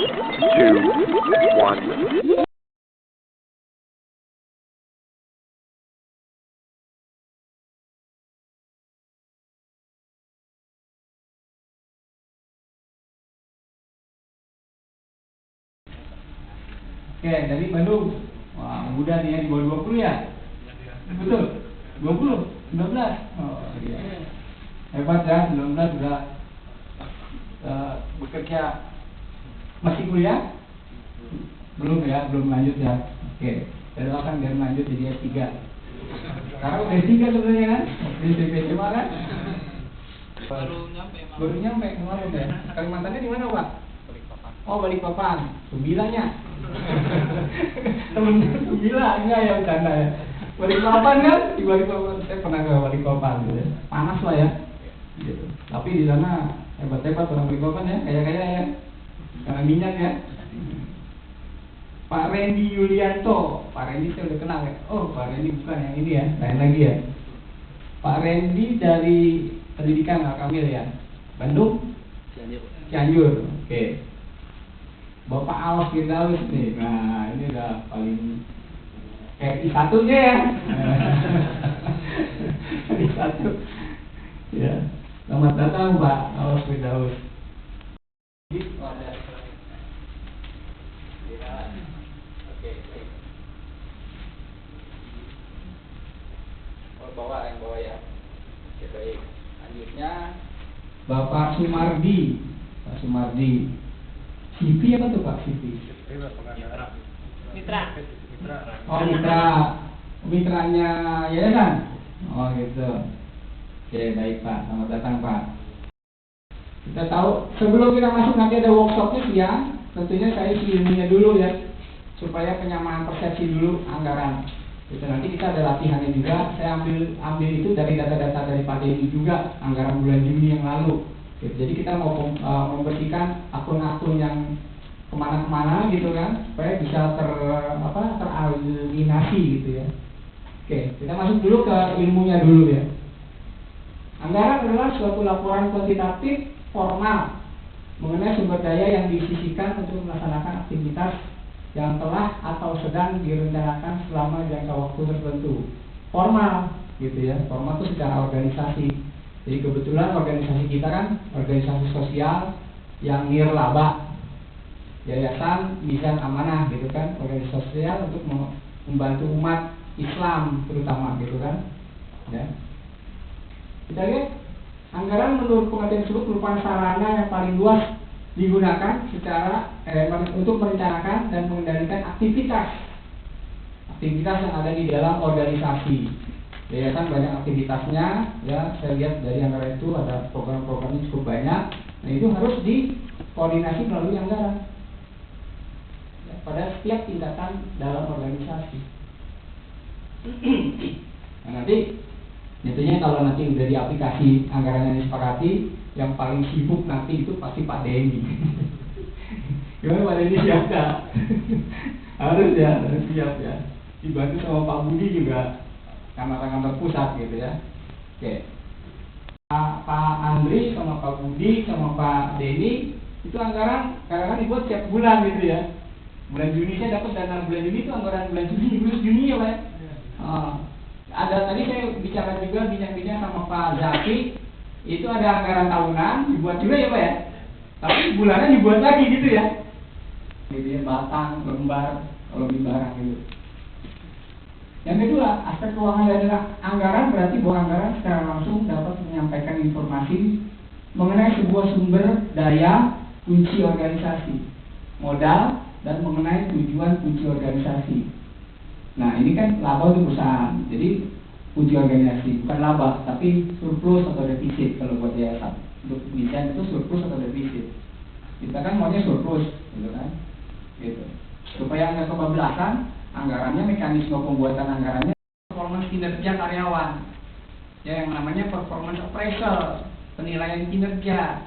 2, 1. Oke, dari Bandung. Wah, muda nih ya, di bawah 20 ya? Betul? 20? 19? Oh iya. Hebat ya, 19 sudah bekerja. Masih kuliah? Belum ya, belum lanjut ya. Oke, saya doakan biar lanjut jadi S3. Sekarang udah S3 sebenarnya kan? Di SMA kan? Baru nyampe kemarin ya. Kalimantannya di mana, Pak? Oh, Balikpapan. Sembilanya. Temen Sembila, enggak ya, bercanda ya. Balikpapan kan? Di Balikpapan, saya pernah ke Balikpapan gitu ya. Panas lah ya. Gitu. Tapi di sana hebat-hebat orang Balikpapan ya, kaya-kaya ya. Karena minyak ya. Pak Randy Yulianto. Pak Randy saya udah kenal ya. Oh, Pak Randy bukan yang ini ya, lain lagi ya. Pak Randy dari pendidikan Al-Kamil ya. Bandung? Cianjur. Oke. Bapak Awas Firdaus nih. Nah, ini udah paling I1-nya ya. I1. Ya. Selamat datang Pak Awas Firdaus. Oke. Bawa ya. Oke, baik. Lanjutnya Bapak Sumardi. Pak Sumardi. CV apa tuh Pak? CV? Mitra. Oh, mitranya yayasan. Oh gitu. Oke, baik Pak. Selamat datang Pak. Kita tahu sebelum kita masuk nanti ada workshopnya siang. Tentunya saya isi ilmunya dulu ya, supaya penyamaan persepsi dulu anggaran. Itu nanti kita ada latihannya juga. Saya ambil itu dari data-data dari Pak Denny juga anggaran bulan Juni yang lalu. Jadi kita mau membersihkan akun-akun yang kemana-kemana gitu kan, supaya bisa teralienasi gitu ya. Oke, kita masuk dulu ke ilmunya dulu ya. Anggaran adalah suatu laporan kuantitatif formal mengenai sumber daya yang disisihkan untuk melaksanakan aktivitas yang telah atau sedang direncanakan selama jangka waktu tertentu. Formal gitu ya, formal itu secara organisasi. Jadi kebetulan organisasi kita kan organisasi sosial yang nirlaba, yayasan mizan amanah gitu kan, organisasi sosial untuk membantu umat Islam terutama gitu kan. Ya. Kita lihat anggaran menurut pengertian tersebut merupakan sarana yang paling luas digunakan secara untuk merencanakan dan mengendalikan aktivitas yang ada di dalam organisasi. Yayasan banyak aktivitasnya, ya saya lihat dari anggaran itu ada program-programnya cukup banyak. Nah itu harus dikoordinasi melalui anggaran ya, pada setiap tingkatan dalam organisasi. Nah nanti tentunya kalau nanti udah di aplikasi anggaran yang disepakati, yang paling sibuk nanti itu pasti Pak Denny. Gimana Pak Denny siap gak? harus siap ya. Dibantu sama Pak Budi juga, kantor-kantor pusat gitu ya. Oke. Pak Andri sama Pak Budi sama Pak Denny itu anggaran kadang-kadang dibuat setiap bulan gitu ya. Bulan Juni saya dapat dana bulan Juni itu anggaran bulan Juni ya Pak ya. Ada tadi saya bicara juga bincang-bincang sama Pak Zaki, itu ada anggaran tahunan dibuat juga ya Pak ya. Tapi bulanan dibuat lagi gitu ya. Jadi batang, lembar, kalau di barang gitu. Yang kedua, aspek keuangan adalah anggaran berarti bahwa anggaran secara langsung dapat menyampaikan informasi mengenai sebuah sumber daya kunci organisasi, modal, dan mengenai tujuan kunci organisasi. Nah ini kan laba untuk perusahaan, jadi kunci organisasi bukan laba, tapi surplus atau defisit kalau buat yayasan. Untuk desain itu surplus atau defisit. Kita kan maunya surplus, gitu kan? Gitu. Supaya nggak kebablasan, anggarannya, mekanisme pembuatan anggarannya performance kinerja karyawan ya, yang namanya performance appraisal, penilaian kinerja.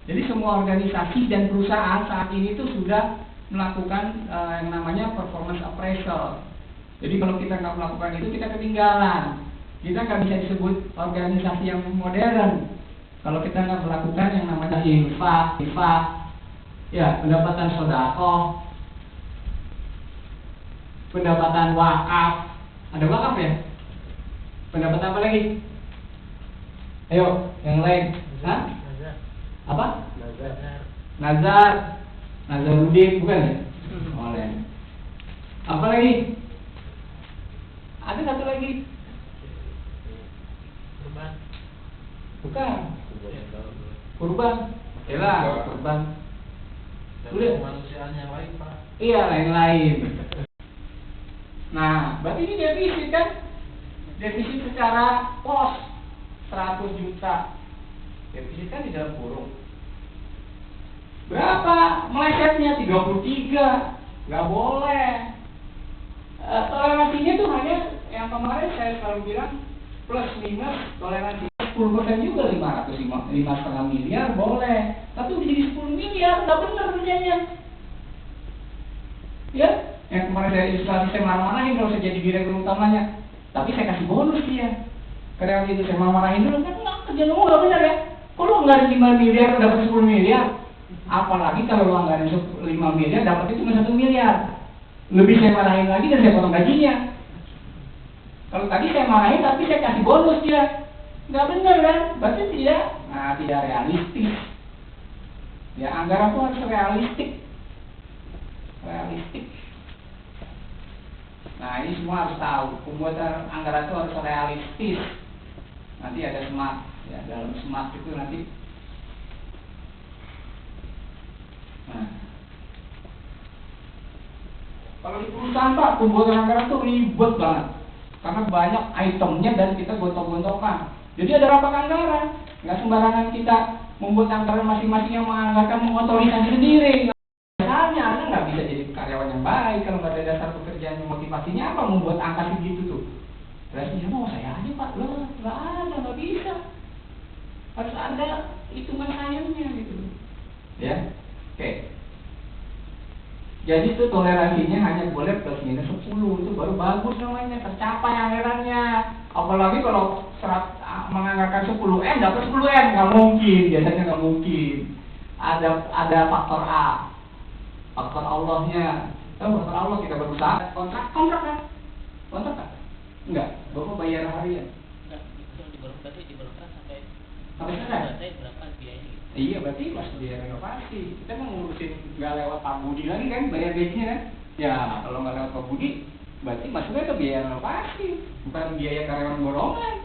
Jadi semua organisasi dan perusahaan saat ini tuh sudah melakukan yang namanya performance appraisal. Jadi kalau kita nggak melakukan itu, kita ketinggalan. Kita nggak bisa disebut organisasi yang modern kalau kita nggak melakukan yang namanya IFA. Ya, pendapatan sedekah, pendapatan wakaf. Ada wakaf ya? Pendapatan apa lagi? Ayo, yang lain. Hah? Apa? Nazar. Nazarudin, bukan ya? Oleh. Apa lagi? Ada satu lagi. Bukan. Kurban. Yalah, kurban. Udah. Kemanusiaan yang lain, Pak. Iya, lain-lain. Nah, berarti ini defisit kan? Defisit secara pos 100 juta. Defisit kan di dalam kurung. Berapa? Melesetnya 33. Nggak boleh. Toleransinya tuh hanya yang kemarin saya selalu bilang plus minus toleransi 10% juga 5,5 miliar boleh. Tapi udah jadi 10 miliar, nggak benar kerjanya. Ya, yang kemarin saya ilustrasi saya marah-marahin kalau saya jadi direktur utamanya. Tapi saya kasih bonus dia. Karena itu saya marah-marahin dulu kan nggak kerja kamu nggak benar ya. Kalau anggaran 5 miliar dapat 10 miliar, apalagi kalau lu anggaran 5 miliar dapat cuma 1 miliar. Lebih saya marahin lagi dan saya potong gajinya. Kalau tadi saya marahin tapi saya kasih bonus dia, nggak benar kan? Berarti tidak realistis. Ya anggaran itu harus realistik. Nah ini semua harus tahu. Pembuatan anggaran itu harus realistis. Nanti ada smart. Ya dalam smart itu nanti. Nah. Kalau di perusahaan Pak, pembuatan anggaran itu ribet banget. Karena banyak itemnya dan kita gontok-gontokan. Jadi ada rapat anggaran. Nggak sembarangan kita membuat anggaran masing-masing yang menganggarkan mengotorisasi sendiri. Misalnya Anda nggak bisa jadi karyawan yang baik kalau nggak ada dasar pekerjaan yang motivasinya apa membuat angka segitu tuh. Rasanya mau saya aja Pak, loh nggak ada, nggak bisa. Harus ada hitungan sayangnya gitu. Ya, oke. Jadi itu toleransinya hanya boleh plus minus 10, itu baru bagus namanya, tercapai anggarannya. Apalagi kalau menganggarkan 10M dapat 10M, nggak mungkin, biasanya nggak mungkin. Ada faktor A, faktor Allahnya. Tahu faktor Allah kita berusaha kontrak kan? Kontrak kan? Enggak, Bapak bayar harian. Enggak, itu diberangkat Sampai selesai. berapa biayanya gitu. Iya, berarti masih biaya renovasi. Kita mau ngurusin nggak lewat Pak Budi lagi kan, bayar gajinya kan? Ya, kalau nggak lewat Pak Budi, berarti masuknya ke biaya renovasi, bukan biaya karyawan borongan.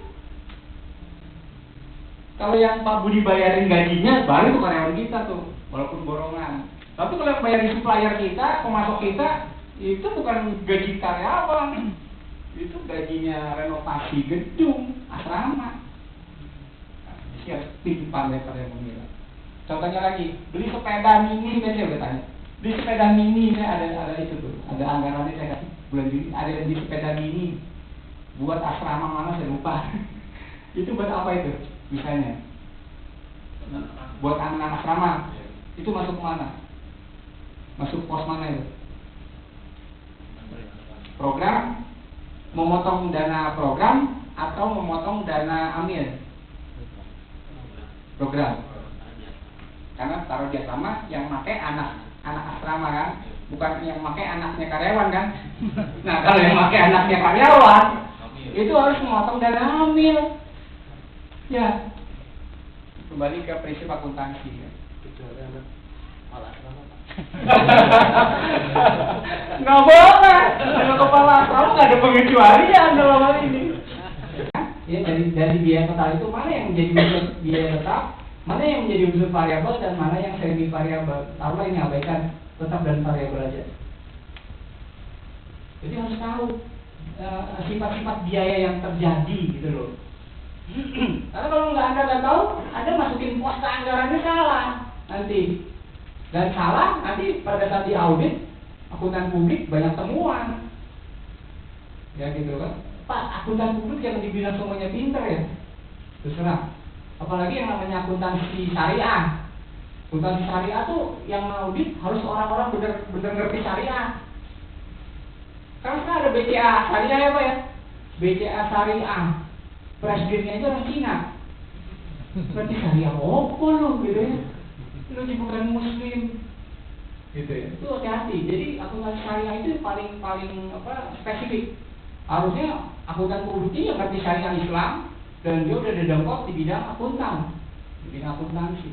Kalau yang Pak Budi bayarin gajinya, baru itu karyawan kita tuh, walaupun borongan. Tapi kalau yang bayarin supplier kita, pemasok kita, itu bukan gaji karyawan, itu gajinya renovasi gedung, asrama. Siap tim parameter yang menilai. Contohnya lagi, beli sepeda mini, saya udah tanya. Beli sepeda mini, ada itu tuh, ada anggarannya saya kasih bulan Juni, ada yang beli sepeda mini buat asrama mana saya lupa. Itu buat apa itu? Misalnya, buat anak asrama, itu masuk mana? Masuk pos mana itu? Program, memotong dana program atau memotong dana amil? Program. Karena taruh di asrama yang pakai anak asrama kan, bukan yang pakai anaknya karyawan kan. Nah kalau yang pakai anaknya karyawan itu harus memotong dana amil. Ya, kembali ke prinsip akuntansi ya. Kecuali anak malah asrama, Pak. Nggak boleh. Kalau kepala asrama nggak ada pengecualian dalam hal ini. Ya, dari biaya total itu mana yang menjadi unsur biaya tetap, mana yang menjadi unsur variabel dan mana yang semi variabel. Taruhlah ini abaikan tetap dan variabel aja. Jadi harus tahu sifat-sifat biaya yang terjadi gitu loh. Karena kalau Anda tahu, Anda masukin pos anggarannya salah nanti. Dan salah nanti pada saat diaudit akuntan publik banyak temuan. Ya gitu kan. Pak, akuntan publik jangan dibilang semuanya pinter ya. Terserah. Apalagi yang namanya akuntansi syariah. Akuntansi syariah tuh yang audit harus orang-orang benar ngerti syariah. Karena ada BCA syariah ya Pak ya. BCA syariah. Presidennya aja orang Cina. Berarti syariah apa lu gitu ya. Lu bukan muslim. gitu ya. Itu hati-hati. Jadi akuntansi syariah itu paling spesifik. Harusnya akuntan publik yang ngerti syariah Islam dan dia udah dedengkot di bidang di bidang akuntansi.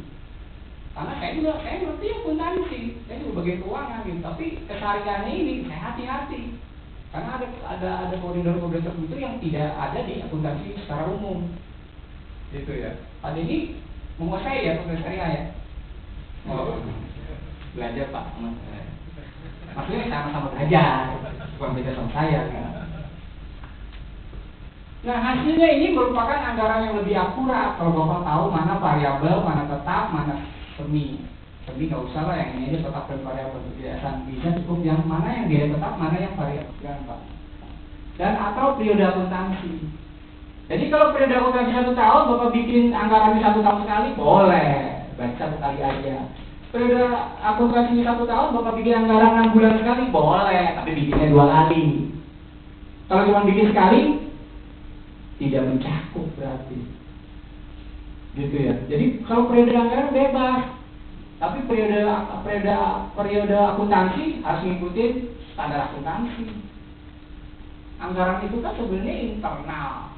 Karena saya ngerti akuntansi, saya juga bagian keuangan gitu. Tapi kesariannya ini saya hati-hati. Karena ada koridor-koridor tertentu yang tidak ada di akuntansi secara umum. Gitu ya. Pada ini menguasai ya akuntansi syariah ya. Oh, belajar Pak. Maksudnya sama-sama belajar, bukan beda sama saya kan. Nah, hasilnya ini merupakan anggaran yang lebih akurat kalau Bapak tahu mana variabel, mana tetap, mana semi. Semi nggak usah lah, yang ini aja tetap dan variabel kebiasaan. Bisa cukup yang mana yang dia tetap, mana yang variabel kan, Pak. Dan atau periode akuntansi. Jadi kalau periode akuntansi 1 tahun, Bapak bikin anggaran 1 tahun sekali, boleh. Baca 1 kali aja. Periode akuntansi 1 tahun, Bapak bikin anggaran 6 bulan sekali, boleh. Tapi bikinnya 2 kali. Kalau cuma bikin sekali, tidak mencakup berarti, gitu ya. Jadi kalau periode anggaran bebas, tapi periode akuntansi harus ngikutin standar akuntansi. Anggaran itu kan sebenarnya internal.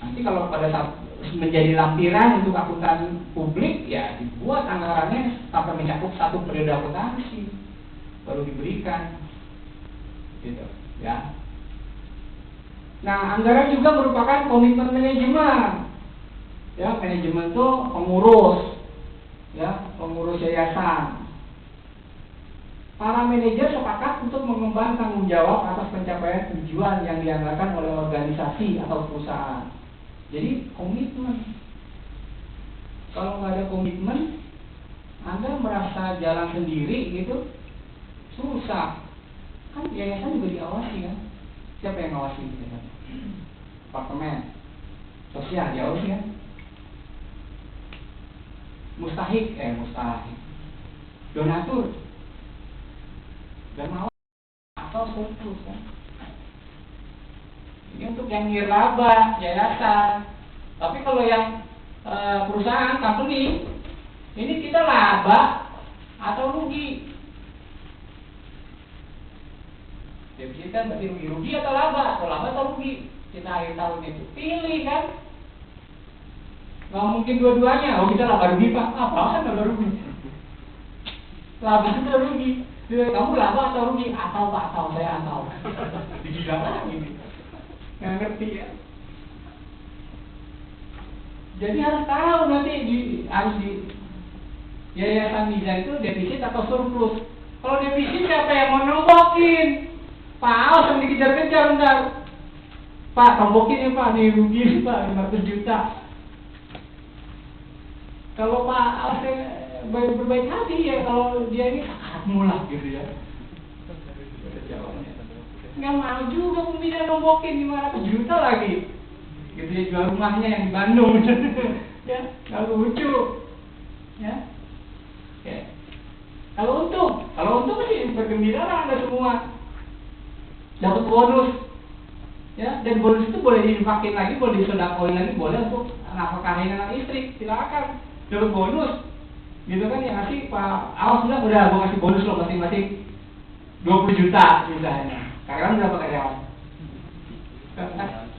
Nanti kalau pada saat menjadi lampiran untuk akuntan publik, ya dibuat anggarannya sampai mencakup 1 periode akuntansi, baru diberikan, gitu ya. Nah, anggaran juga merupakan komitmen manajemen. Ya, manajemen itu pengurus, ya, pengurus yayasan. Para manajer sepakat untuk mengemban tanggung jawab atas pencapaian tujuan yang dianggarkan oleh organisasi atau perusahaan. Jadi komitmen. Kalau nggak ada komitmen, Anda merasa jalan sendiri gitu, susah. Kan yayasan juga diawasi kan? Siapa yang ngawasi? Departemen sosial diawasi kan? Mustahik. Donatur. Dermawan atau surplus kan? Ini untuk yang nirlaba, yayasan. Tapi kalau yang perusahaan, company, ini kita laba atau rugi. Defisit kan berarti rugi atau laba atau rugi. Kita akhir tahun itu pilih kan. Nggak mungkin dua-duanya. Oh kita laba rugi Pak. Apaan laba rugi? Laba atau rugi? Kamu laba atau rugi? Atau Pak, atau saya atau. Digila lagi. Nggak ngerti ya. Jadi harus tahu nanti harus di yayasan Miza itu defisit atau surplus. Kalau defisit siapa yang mau nombokin? Pak Aos yang dikejar-kejar ntar. Pak, tombokin ya Pak, nih rugi Pak, 500 juta. Kalau Pak Aos berbaik hati ya, kalau dia ini sangat mulah gitu ya. Nggak mau juga pembina nombokin 500 juta lagi. Gitu ya, jual rumahnya yang di Bandung. Ya, nggak lucu. Ya. Oke. Kalau untung sih bergembira lah Anda semua. Dapat bonus, ya, dan bonus itu boleh dipakai lagi, boleh disodakoin lagi, boleh untuk nafkahin anak istri, silakan. Dapat bonus, gitu kan yang ngasih Pak Awas bilang udah gue ngasih bonus lo masing-masing 20 juta misalnya. Karyawan berapa karyawan?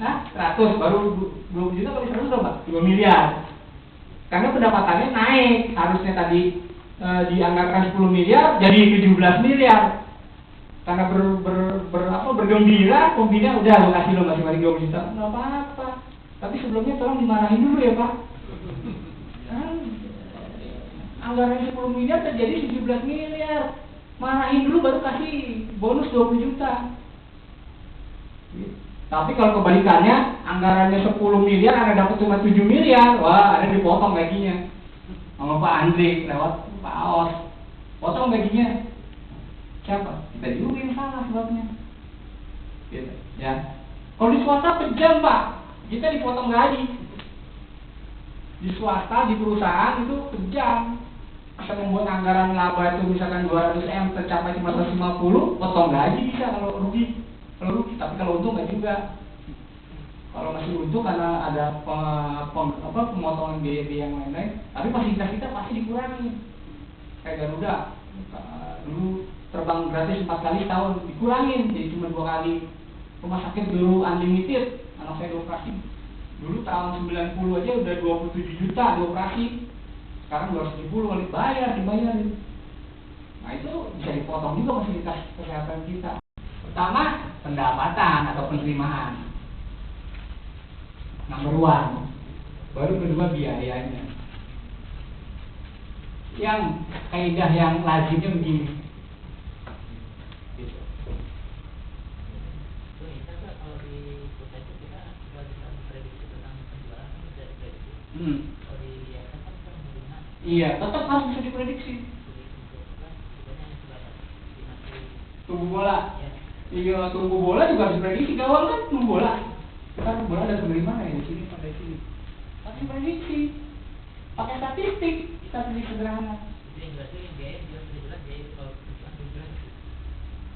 Nah, 100 baru 20 juta kali 100 berapa? 2 miliar. Karena pendapatannya naik, harusnya tadi dianggarkan 10 miliar jadi 17 miliar. Karena bergembira, pembina udah gue kasih lo masing-masing 20 juta, nggak apa-apa. Tapi sebelumnya tolong dimarahin dulu ya Pak. Anggaran 10 miliar terjadi 17 miliar. Marahin dulu baru kasih bonus 20 juta. Tapi kalau kebalikannya, anggarannya 10 miliar, Anda dapat cuma 7 miliar, wah Anda dipotong gajinya. Sama Pak Andri lewat Pak Aos. Potong gajinya. Siapa? Kita juga yang salah sebabnya. Gitu, ya. Kalau di swasta kejam Pak, kita dipotong gaji. Di swasta, di perusahaan itu kejam. Kita membuat anggaran laba itu misalkan 200M tercapai 150, potong gaji bisa kalau rugi. Tapi kalau untung nggak juga. Kalau masih untung karena ada pemotongan biaya-biaya yang lain-lain, tapi fasilitas kita pasti dikurangi. kayak Garuda dulu terbang gratis 4 kali setahun, dikurangin jadi cuma 2 kali. Rumah sakit dulu unlimited, anak saya dioperasi dulu tahun 90 aja udah 27 juta dioperasi, sekarang 270 dibayarin. Nah itu bisa dipotong juga fasilitas kesehatan kita. Pertama, pendapatan atau penerimaan, number one. Baru kedua biayanya. Yang kaidah yang lazimnya begini. Kalau di kita itu kita nggak bisa memprediksi tentang penjualan kan bisa diprediksi. Kalau di yayasan kan kita melihat. Iya, tetap harus bisa diprediksi. Tunggu bola. Ya. Iya, tunggu bola juga harus diprediksi. Gawang kan tunggu bola. Kita bola ada dari mana ya, di sini pada sini. Harus diprediksi. Pakai statistik sederhana. Jadi yang berarti biaya jelas biaya itu kalau penjualan belum jelas.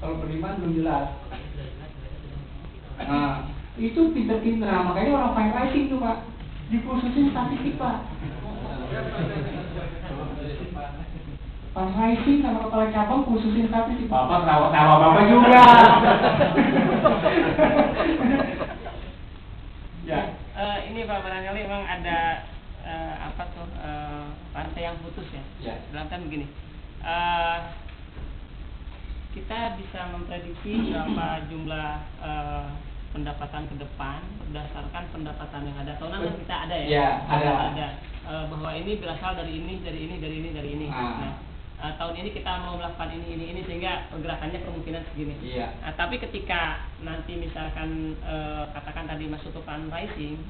Kalau penerimaan belum jelas. Kalau sudah jelas mereka sudah ngomong kita. Nah, itu pinter-pinter. Makanya orang fundraising tuh Pak, dikhususin statistik Pak. Fundraising sama kepala cabang khususin statistik. Bapak tawa Bapak juga. Ya. Ini Pak, barangkali memang ada rantai yang putus ya. Ya. Dalam artian begini, kita bisa memprediksi berapa jumlah pendapatan ke depan berdasarkan pendapatan yang ada. Tahunan kan kita ada ya? Ya, ada. Bahwa ini berasal dari ini. Ah. Nah, tahun ini kita mau melakukan ini sehingga pergerakannya kemungkinan segini. Iya. Nah, tapi ketika nanti misalkan katakan tadi masuk ke fundraising,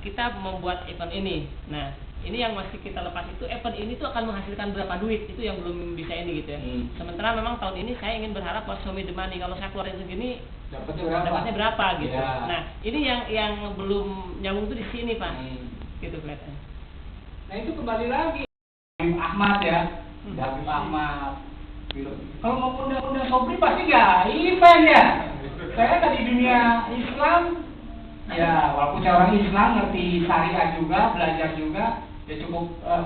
kita membuat event ini. Nah, ini yang masih kita lepas itu event ini tuh akan menghasilkan berapa duit, itu yang belum bisa ini gitu ya. Sementara memang tahun ini saya ingin berharap bahwa show me the money, kalau saya keluarin segini dapatnya berapa gitu. Ya. Nah, ini yang belum nyambung tuh di sini Pak. Gitu kelihatannya. Nah itu kembali lagi Habib Ahmad ya, Habib Ahmad. Gitu. Kalau mau undang-undang Sobri pasti nggak event ya. Saya kan di dunia Islam, ya walaupun saya orang Islam ngerti syariat juga, belajar juga, ya cukup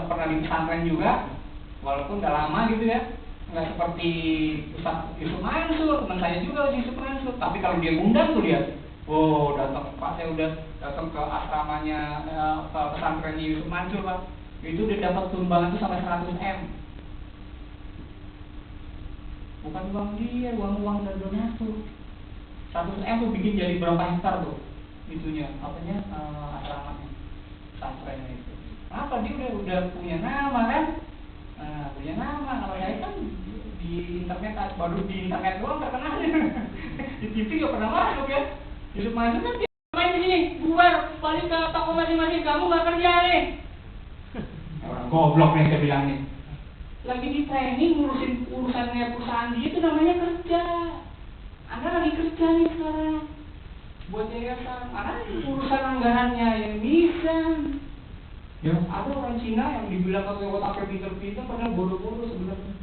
pernah di pesantren juga, walaupun udah lama gitu ya. Nggak seperti Ustaz Yusuf Mansur, teman saya juga Yusuf Mansur. Tapi kalau dia ngundang tuh dia, oh datang Pak, saya udah datang ke asramanya ke pesantrennya Yusuf Mansur Pak. Itu dia dapat sumbangan itu sampai 100 M. Bukan uang dia, uang dari donatur. 100 M tuh bikin jadi berapa hektar tuh itunya, apanya asramanya, pesantrennya itu. Apa dia udah punya nama kan? Nah, punya nama. Kalau saya kan di internet, baru di internet doang terkenal. Di TV gak pernah masuk ya. Yusuf Mansur kan dia main di sini, bubar, balik ke toko masing-masing, kamu gak kerja nih. Orang goblok nih saya bilang nih. Lagi di training ngurusin urusannya perusahaan dia itu namanya kerja. Anda lagi kerja nih sekarang. Buat yayasan, mana urusan anggarannya yang bisa. Ya, ada orang Cina yang dibilang otaknya pinter-pinter padahal bodoh-bodoh sebenarnya.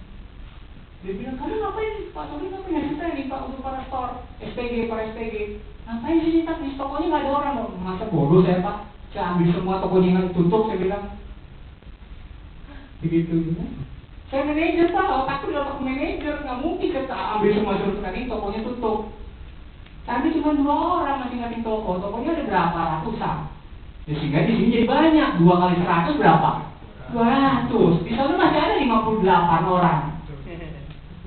Dia bilang, kamu ngapain? Pak Sobri ngapain ngasih training Pak untuk para store, SPG, para SPG. Ngapain sih Pak? Di tokonya nggak ada orang. Masa bodoh saya Pak? Saya ambil semua tokonya yang tutup, saya bilang. Begitu ya. Saya manajer Pak, otakku udah otak manajer, nggak mungkin kita ambil semua suruh training, tokonya tutup. Tapi cuma 2 orang masing-masing toko, tokonya ada berapa ratusan. Ya, sehingga di sini jadi banyak, 2 kali 100 berapa? 200. Di sana masih ada 58 orang.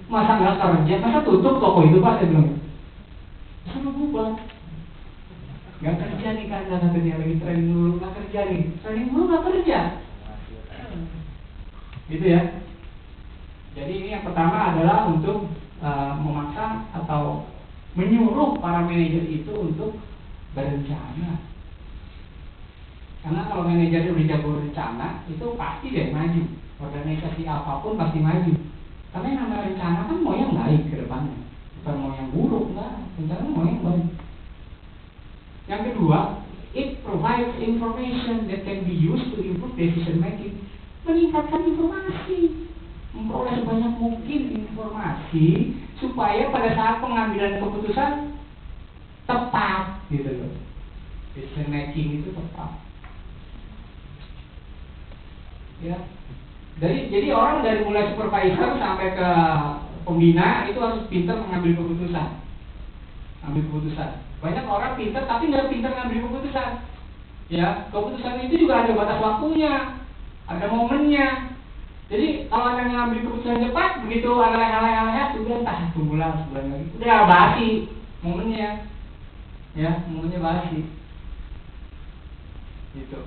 Masa nggak kerja, masa tutup toko itu Pak, saya bilang. Suruh bubar. Nggak kerja nih kan, nggak kerja lagi training dulu, nggak kerja nih. Training dulu nggak kerja. Gitu ya. Jadi ini yang pertama adalah untuk memaksa atau menyuruh para manajer itu untuk berencana. Karena kalau manajer udah jago berencana, itu pasti deh maju. Organisasi apapun pasti maju. Karena yang namanya rencana kan mau yang baik ke depannya, bukan mau yang buruk, enggak. Rencana mau yang baik. Yang kedua, it provides information that can be used to improve decision making. Meningkatkan informasi, memperoleh sebanyak mungkin informasi supaya pada saat pengambilan keputusan tepat, gitu loh. Decision making itu tepat. Ya, Jadi orang dari mulai supervisor sampai ke pembina itu harus pintar mengambil keputusan. Ambil keputusan. Banyak orang pintar tapi nggak pintar ngambil keputusan. Ya, keputusan itu juga ada batas waktunya, ada momennya. Jadi kalau Anda mengambil keputusan cepat, begitu Anda leha-leha, sudah entah sebulan lagi, udah basi momennya. Ya, momennya basi. Gitu.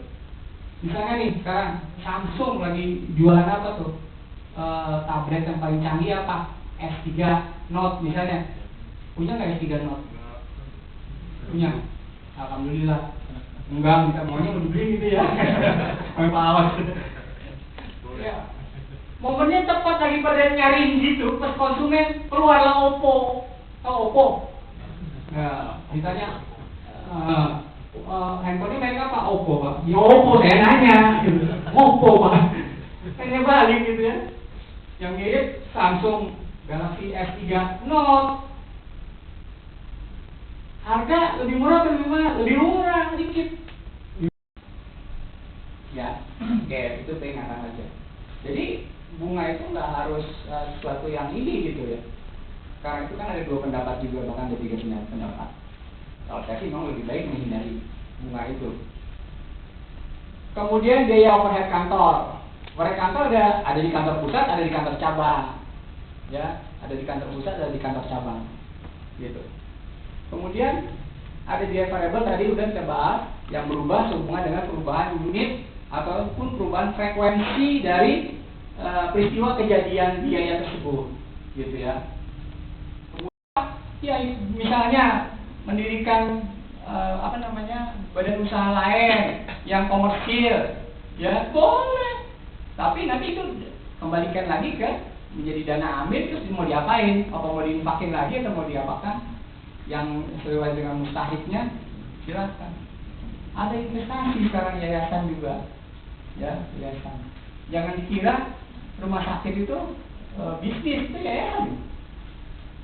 Misalnya nih sekarang Samsung lagi jualan apa tuh? Tablet yang paling canggih apa? S3 Note misalnya. Punya nggak S3 Note? Punya. Alhamdulillah. Enggak, kita maunya beli gitu ya. Sampai awas. Ya. Momennya tepat lagi pada nyariin gitu, pas konsumen keluarlah Oppo. Tahu Oppo? Nah, ditanya handphonenya merek apa? Oppo, Pak. Ya Oppo, saya nanya. Oppo, Pak. Tanya balik gitu ya. Yang mirip Samsung Galaxy S3 Note. Harga lebih murah atau lebih mahal? Lebih murah, dikit. Ya, oke, itu peringatan aja. Jadi bunga itu nggak harus sesuatu yang ini gitu ya. Karena itu kan ada dua pendapat juga, bahkan ada tiga pendapat. Kalau saya sih memang lebih baik menghindari bunga itu. Kemudian biaya overhead kantor. Overhead kantor ada di kantor pusat, ada di kantor cabang. Ya, ada di kantor pusat, ada di kantor cabang. Gitu. Kemudian ada biaya variabel tadi udah kita bahas yang berubah sehubungan dengan perubahan unit ataupun perubahan frekuensi dari peristiwa kejadian biaya tersebut, gitu ya. Kemudian, ya misalnya mendirikan badan usaha lain yang komersil, ya boleh. Tapi nanti itu kembalikan lagi ke menjadi dana amil, terus mau diapain? Apa mau diinfakin lagi atau mau diapakan? Yang sesuai dengan mustahiknya, silakan. Ada investasi sekarang yayasan juga, ya yayasan. Jangan dikira rumah sakit itu bisnis, itu yayasan.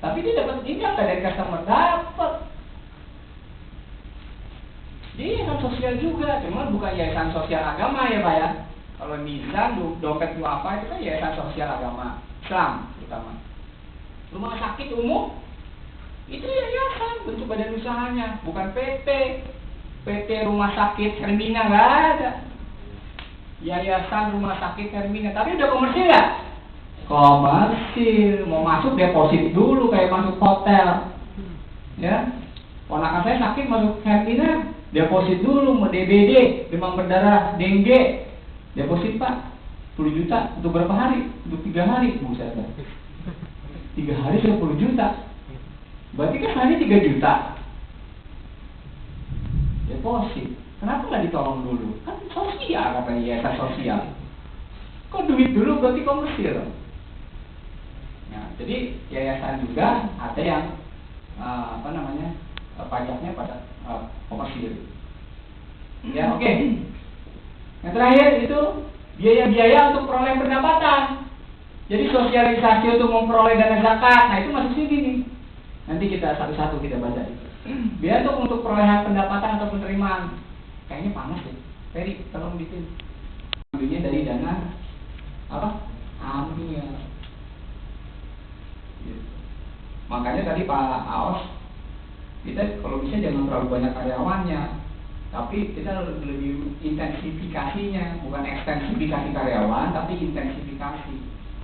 Tapi dia dapat income dari customer, dapat. Dia yayasan sosial juga, cuma bukan yayasan sosial agama ya Pak ya. Kalau Nizam, dompet apa itu kan yayasan sosial agama, Islam terutama. Rumah sakit umum itu yayasan, bentuk badan usahanya, bukan PT. PT Rumah Sakit Hermina nggak ada. Yayasan Rumah Sakit Hermina, tapi udah komersil nggak? Komersil, mau masuk deposit dulu kayak masuk hotel. Ya, ponakan saya sakit masuk Hermina, deposit dulu, mau DBD, demam berdarah, dengue, deposit Pak, 10 juta untuk berapa hari? Untuk 3 hari, buset. 3 hari 10 juta. Berarti kan hanya 3 juta deposit. Kenapa nggak ditolong dulu? Kan sosial katanya, yayasan sosial. Kok duit dulu berarti komersil? Nah, jadi yayasan juga ada yang pajaknya pada komersil. Ya oke. Yang terakhir itu biaya-biaya untuk peroleh pendapatan. Jadi sosialisasi untuk memperoleh dana zakat, nah itu masuk sini nih. Nanti kita satu-satu kita baca itu. Biaya untuk perolehan pendapatan atau penerimaan. Kayaknya panas ya. Ferry, tolong bikin. Ambilnya dari dana apa? Amil. Gitu. Makanya tadi Pak Aos, kita kalau bisa jangan terlalu banyak karyawannya, tapi kita lebih intensifikasinya, bukan ekstensifikasi karyawan, tapi intensifikasi.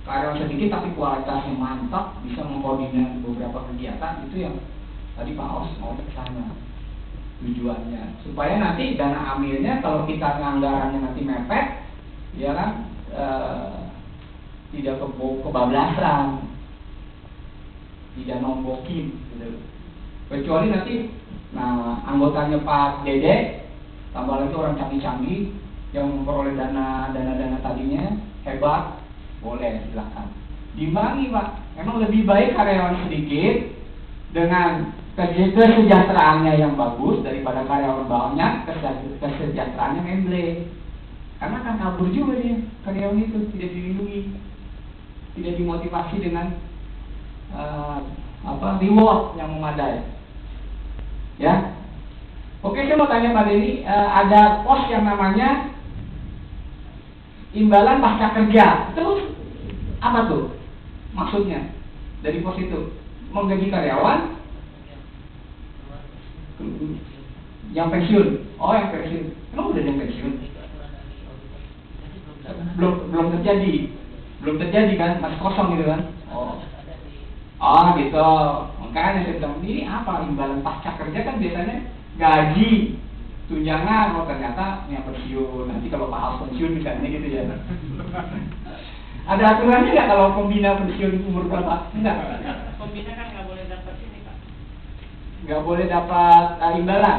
Karyawan sedikit tapi kualitasnya mantap, bisa mengkoordinasi beberapa kegiatan, itu yang tadi Pak Os mau ke sana tujuannya, supaya nanti dana amilnya kalau kita anggarannya nanti mepet, ya kan, tidak kebablasan, tidak nombokin, gitu. Kecuali nanti, anggotanya Pak Dede, tambah lagi orang canggih-canggih yang memperoleh dana tadinya hebat. Boleh, silakan. Dimbangi Pak, memang lebih baik karyawan sedikit dengan kesejahteraannya yang bagus daripada karyawan banyak kesejahteraannya memble. Karena akan kabur juga dia karyawan itu, tidak dilindungi, tidak dimotivasi dengan reward yang memadai. Ya, oke, saya mau tanya Pak Denny, ada pos yang namanya imbalan pasca kerja. Terus apa tuh maksudnya dari pos itu? Menggaji karyawan yang pensiun. Oh, yang pensiun. Emang udah ada yang pensiun? Belum terjadi kan, masih kosong gitu kan. Oh gitu. Makanya saya bilang, ini apa imbalan pasca kerja kan biasanya gaji, tunjangan. Oh ternyata yang pensiun. Nanti kalau Pak Haus pensiun misalnya gitu ya. Ada aturannya nggak kalau pembina pensiun umur berapa? Enggak. Pembina kan nggak boleh dapat ini Pak. Nggak boleh dapat imbalan.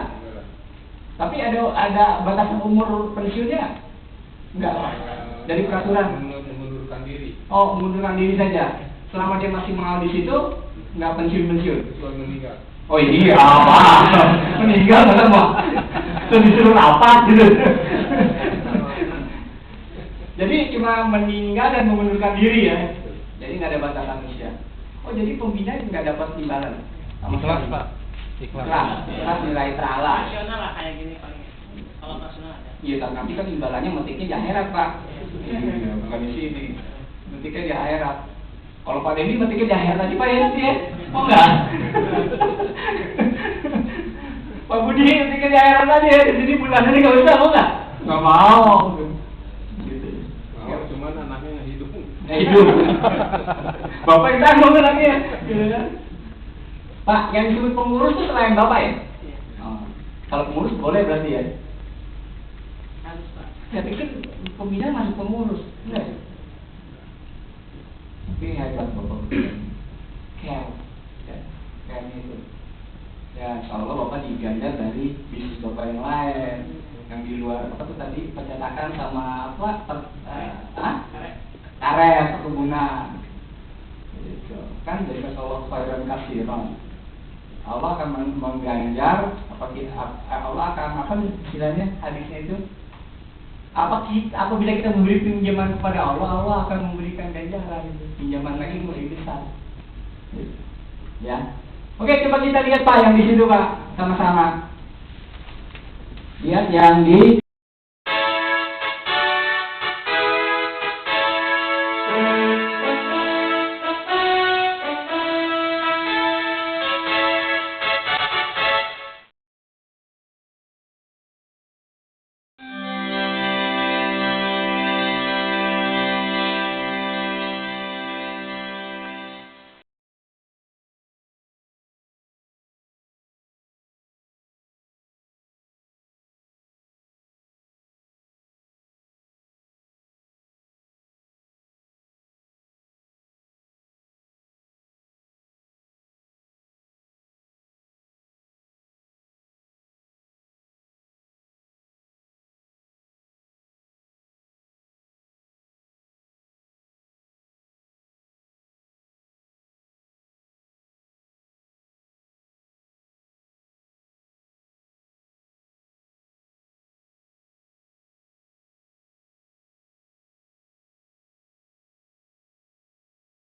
Tapi ada batasan umur pensiunnya? Enggak. Dari peraturan. Mengundurkan diri. Oh, mengundurkan diri saja. Selama dia masih mengalir di situ, nggak pensiun. Kecuali meninggal. Oh iya, apa? Meninggal nggak mau? Terus disuruh rapat gitu. Jadi cuma meninggal dan mengundurkan diri ya. Jadi nggak ada batasan usia. Oh jadi pembina nggak dapat imbalan? Ikhlas Pak. Ikhlas nilai terala. Nasional lah kayak gini paling. Kalau nasional ada. Iya, tapi kan imbalannya metiknya di akhirat Pak. Iya, bukan di sini. Metiknya di akhirat. Kalau Pak Denny metiknya di akhirat aja Pak ya nanti ya? Oh enggak? Pak Budi metiknya di akhirat aja ya? Di sini bulanannya nggak usah, mau nggak? Nggak mau. Gitu. Mau cuman anaknya nggak hidup. Hidup. Bapak yang tanggung anaknya. Gitu kan? Pak, yang disebut pengurus itu selain Bapak ya? Iya. Oh. Kalau pengurus boleh berarti ya? Harus Pak. Ya pikir pembina masuk pengurus, enggak ya? Tapi hebat Bapak care, ya, care itu. Ya, insya Allah Bapak diganjar dari bisnis Bapak yang lain, yang di luar apa tuh tadi percetakan sama apa? Karet, perkebunan. Gitu. Kan jadi Allah khairan kasiran. Allah akan mengganjar Allah akan apa istilahnya hadisnya itu? Apabila kita memberi pinjaman kepada Allah, Allah akan memberikan ganjaran. Pinjaman lagi lebih besar. Ya. Oke, coba kita lihat Pak yang di situ Pak, sama-sama. Lihat yang di